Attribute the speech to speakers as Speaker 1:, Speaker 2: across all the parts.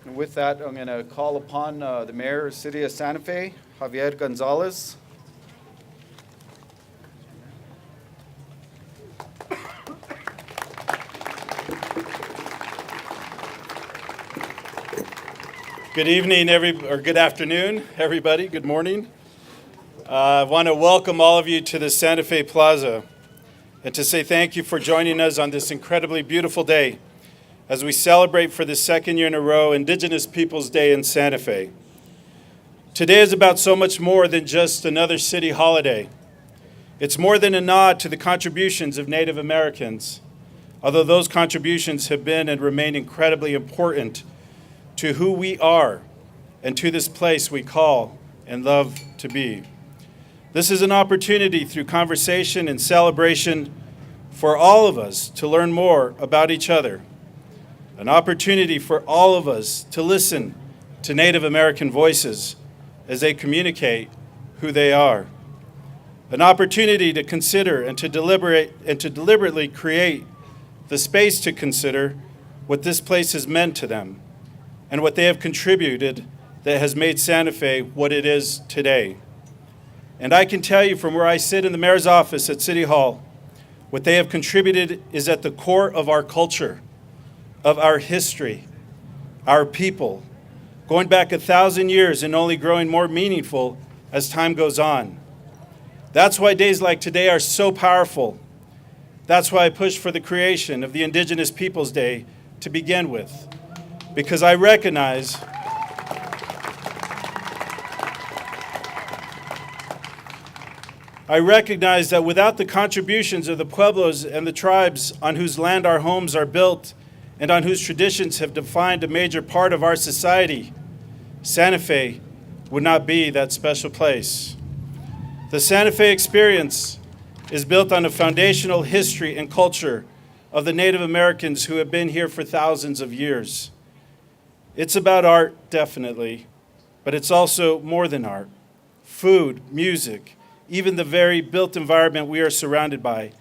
Speaker 1: And with that, I'm going to call upon the Mayor of the City of Santa Fe, Javier Gonzales.
Speaker 2: Good evening, or good afternoon, everybody. Good morning. I want to welcome all of you to the Santa Fe Plaza and to say thank you for joining us on this incredibly beautiful day as we celebrate for the second year in a row Indigenous Peoples Day in Santa Fe. Today is about so much more than just another city holiday. It's more than a nod to the contributions of Native Americans, although those contributions have been and remain incredibly important to who we are and to this place we call and love to be. This is an opportunity through conversation and celebration for all of us to learn more about each other, an opportunity for all of us to listen to Native American voices as they communicate who they are, an opportunity to consider and to deliberately create the space to consider what this place has meant to them and what they have contributed that has made Santa Fe what it is today. And I can tell you from where I sit in the mayor's office at City Hall, what they have contributed is at the core of our culture, of our history, our people, going back 1,000 years and only growing more meaningful as time goes on. That's why days like today are so powerful. That's why I pushed for the creation of the Indigenous Peoples Day to begin with, because I recognize that without the contributions of the pueblos and the tribes on whose land our homes are built and on whose traditions have defined a major part of our society, Santa Fe would not be that special place. The Santa Fe experience is built on a foundational history and culture of the Native Americans who have been here for thousands of years. It's about art, definitely, but it's also more than art. Food, music, even the very built environment we are surrounded by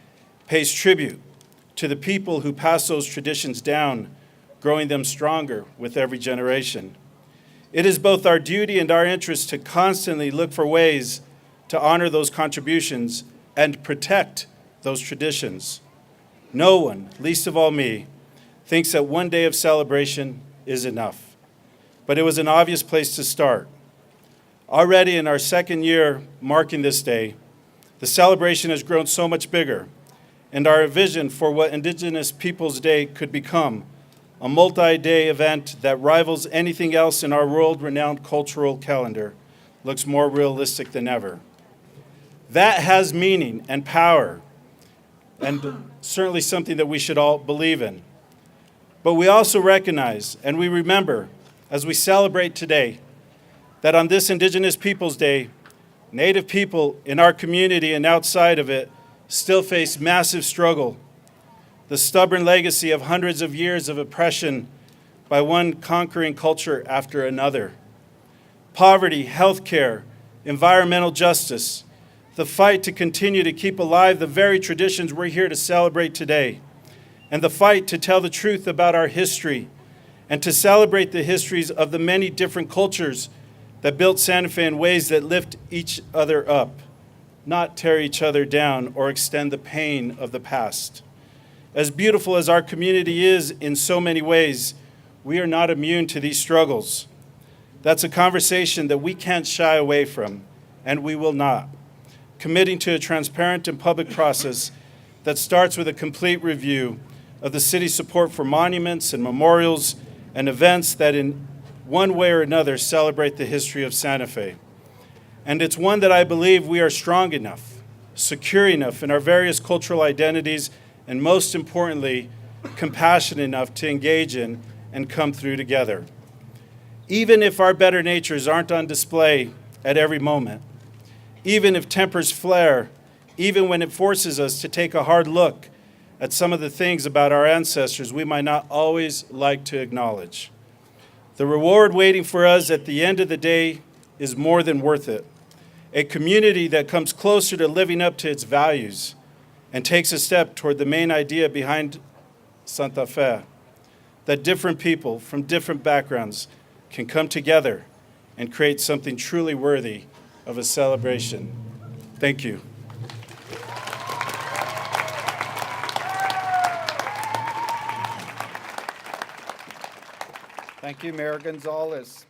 Speaker 2: pays tribute to the people who pass those traditions down, growing them stronger with every generation. It is both our duty and our interest to constantly look for ways to honor those contributions and protect those traditions. No one, least of all me, thinks that one day of celebration is enough, but it was an obvious place to start. Already in our second year marking this day, the celebration has grown so much bigger, and our vision for what Indigenous Peoples Day could become, a multi-day event that rivals anything else in our world-renowned cultural calendar, looks more realistic than ever. That has meaning and power, and certainly something that we should all believe in. But we also recognize and we remember as we celebrate today that on this Indigenous Peoples Day, Native people in our community and outside of it still face massive struggle, the stubborn legacy of hundreds of years of oppression by one conquering culture after another. Poverty, healthcare, environmental justice, the fight to continue to keep alive the very traditions we're here to celebrate today, and the fight to tell the truth about our history and to celebrate the histories of the many different cultures that built Santa Fe in ways that lift each other up, not tear each other down or extend the pain of the past. As beautiful as our community is in so many ways, we are not immune to these struggles. That's a conversation that we can't shy away from, and we will not. Committing to a transparent and public process that starts with a complete review of the city's support for monuments and memorials and events that in one way or another celebrate the history of Santa Fe. And it's one that I believe we are strong enough, secure enough in our various cultural identities, and most importantly, compassionate enough to engage in and come through together. Even if our better natures aren't on display at every moment, even if tempers flare, even when it forces us to take a hard look at some of the things about our ancestors we might not always like to acknowledge. The reward waiting for us at the end of the day is more than worth it. A community that comes closer to living up to its values and takes a step toward the main idea behind Santa Fe, that different people from different backgrounds can come together and create something truly worthy of a celebration. Thank you.
Speaker 1: Thank you, Mayor Gonzales.